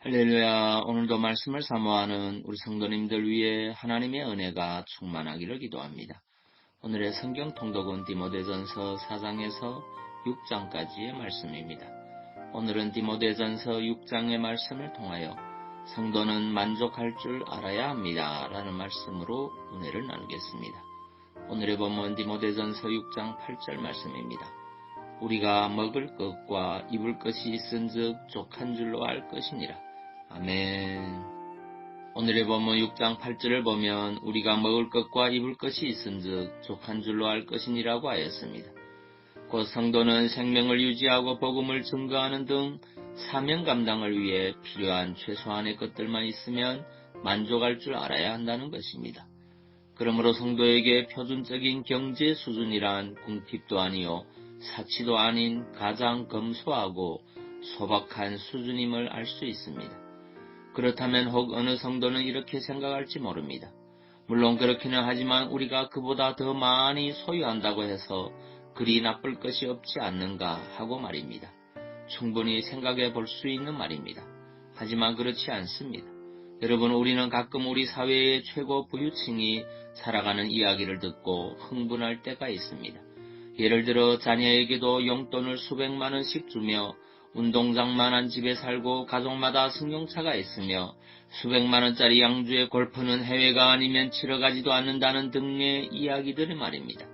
할렐루야. 오늘도 말씀을 사모하는 우리 성도님들 위해 하나님의 은혜가 충만하기를 기도합니다. 오늘의 성경 통독은 디모데전서 4장에서 6장까지의 말씀입니다. 오늘은 디모데전서 6장의 말씀을 통하여 성도는 만족할 줄 알아야 합니다 라는 말씀으로 은혜를 나누겠습니다. 오늘의 본문 디모데전서 6장 8절 말씀입니다. 우리가 먹을 것과 입을 것이 있은즉 족한 줄로 알 것이니라. 아멘. 오늘의 본문 6장 8절을 보면 우리가 먹을 것과 입을 것이 있은즉 족한 줄로 알 것이니라고 하였습니다. 곧 성도는 생명을 유지하고 복음을 증거하는 등 사명 감당을 위해 필요한 최소한의 것들만 있으면 만족할 줄 알아야 한다는 것입니다. 그러므로 성도에게 표준적인 경제 수준이란 궁핍도 아니요 사치도 아닌 가장 검소하고 소박한 수준임을 알 수 있습니다. 그렇다면 혹 어느 성도는 이렇게 생각할지 모릅니다. 물론 그렇기는 하지만 우리가 그보다 더 많이 소유한다고 해서 그리 나쁠 것이 없지 않는가 하고 말입니다. 충분히 생각해 볼 수 있는 말입니다. 하지만 그렇지 않습니다. 여러분, 우리는 가끔 우리 사회의 최고 부유층이 살아가는 이야기를 듣고 흥분할 때가 있습니다. 예를 들어 자녀에게도 용돈을 수백만 원씩 주며 운동장만한 집에 살고 가족마다 승용차가 있으며 수백만 원짜리 양주의 골프는 해외가 아니면 치러 가지도 않는다는 등의 이야기들이 말입니다.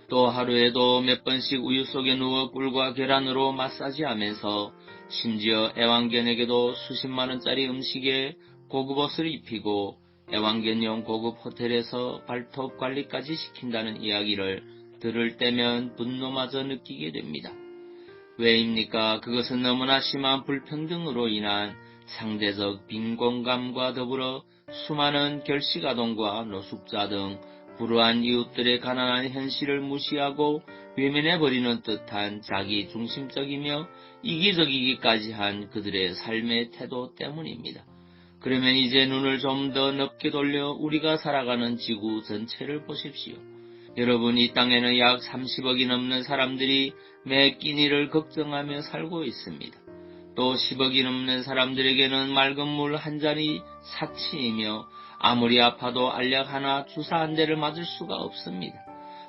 또 하루에도 몇 번씩 우유 속에 누워 꿀과 계란으로 마사지하면서 심지어 애완견에게도 수십만 원짜리 음식에 고급 옷을 입히고 애완견용 고급 호텔에서 발톱 관리까지 시킨다는 이야기를 들을 때면 분노마저 느끼게 됩니다. 왜입니까? 그것은 너무나 심한 불평등으로 인한 상대적 빈곤감과 더불어 수많은 결식아동과 노숙자 등 불우한 이웃들의 가난한 현실을 무시하고 외면해버리는 듯한 자기 중심적이며 이기적이기까지 한 그들의 삶의 태도 때문입니다. 그러면 이제 눈을 좀 더 넓게 돌려 우리가 살아가는 지구 전체를 보십시오. 여러분, 이 땅에는 약 30억이 넘는 사람들이 매 끼니를 걱정하며 살고 있습니다. 또 10억이 넘는 사람들에게는 맑은 물 한 잔이 사치이며 아무리 아파도 알약 하나 주사 한 대를 맞을 수가 없습니다.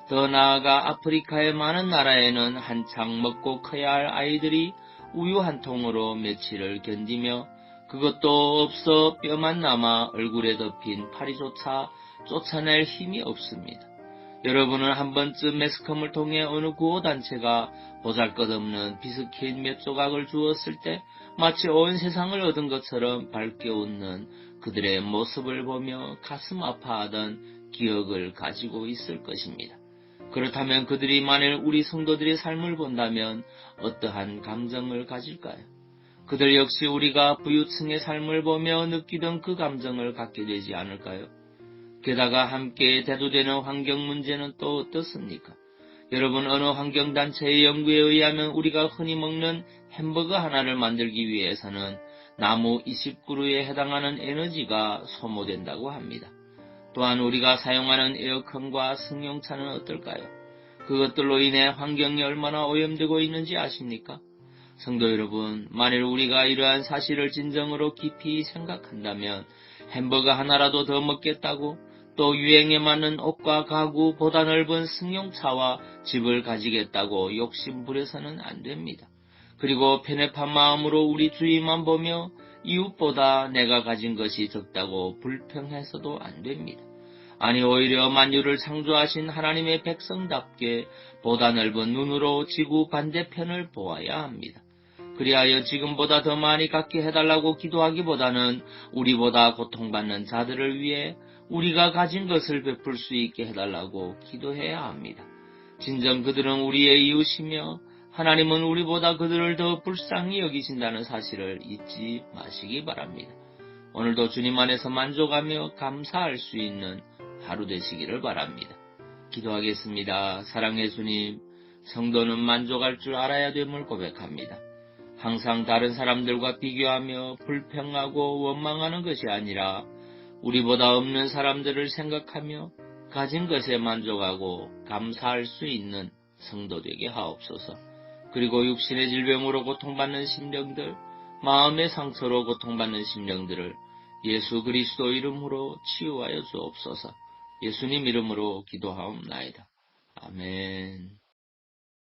더 나아가 아프리카의 많은 나라에는 한창 먹고 커야 할 아이들이 우유 한 통으로 며칠을 견디며 그것도 없어 뼈만 남아 얼굴에 덮인 파리조차 쫓아낼 힘이 없습니다. 여러분은 한 번쯤 매스컴을 통해 어느 구호단체가 보잘것없는 비스킷 몇 조각을 주었을 때 마치 온 세상을 얻은 것처럼 밝게 웃는 그들의 모습을 보며 가슴 아파하던 기억을 가지고 있을 것입니다. 그렇다면 그들이 만일 우리 성도들의 삶을 본다면 어떠한 감정을 가질까요? 그들 역시 우리가 부유층의 삶을 보며 느끼던 그 감정을 갖게 되지 않을까요? 게다가 함께 대두되는 환경 문제는 또 어떻습니까? 여러분, 어느 환경단체의 연구에 의하면 우리가 흔히 먹는 햄버거 하나를 만들기 위해서는 나무 20그루에 해당하는 에너지가 소모된다고 합니다. 또한 우리가 사용하는 에어컨과 승용차는 어떨까요? 그것들로 인해 환경이 얼마나 오염되고 있는지 아십니까? 성도 여러분, 만일 우리가 이러한 사실을 진정으로 깊이 생각한다면 햄버거 하나라도 더 먹겠다고 또 유행에 맞는 옷과 가구, 보다 넓은 승용차와 집을 가지겠다고 욕심부려서는 안 됩니다. 그리고 편협한 마음으로 우리 주위만 보며 이웃보다 내가 가진 것이 적다고 불평해서도 안 됩니다. 아니, 오히려 만유를 창조하신 하나님의 백성답게 보다 넓은 눈으로 지구 반대편을 보아야 합니다. 그리하여 지금보다 더 많이 갖게 해달라고 기도하기보다는 우리보다 고통받는 자들을 위해 우리가 가진 것을 베풀 수 있게 해달라고 기도해야 합니다. 진정 그들은 우리의 이웃이며 하나님은 우리보다 그들을 더 불쌍히 여기신다는 사실을 잊지 마시기 바랍니다. 오늘도 주님 안에서 만족하며 감사할 수 있는 하루 되시기를 바랍니다. 기도하겠습니다. 사랑의 주님, 성도는 만족할 줄 알아야 됨을 고백합니다. 항상 다른 사람들과 비교하며 불평하고 원망하는 것이 아니라 우리보다 없는 사람들을 생각하며 가진 것에 만족하고 감사할 수 있는 성도 되게 하옵소서. 그리고 육신의 질병으로 고통받는 심령들, 마음의 상처로 고통받는 심령들을 예수 그리스도 이름으로 치유하여 주옵소서. 예수님 이름으로 기도하옵나이다. 아멘.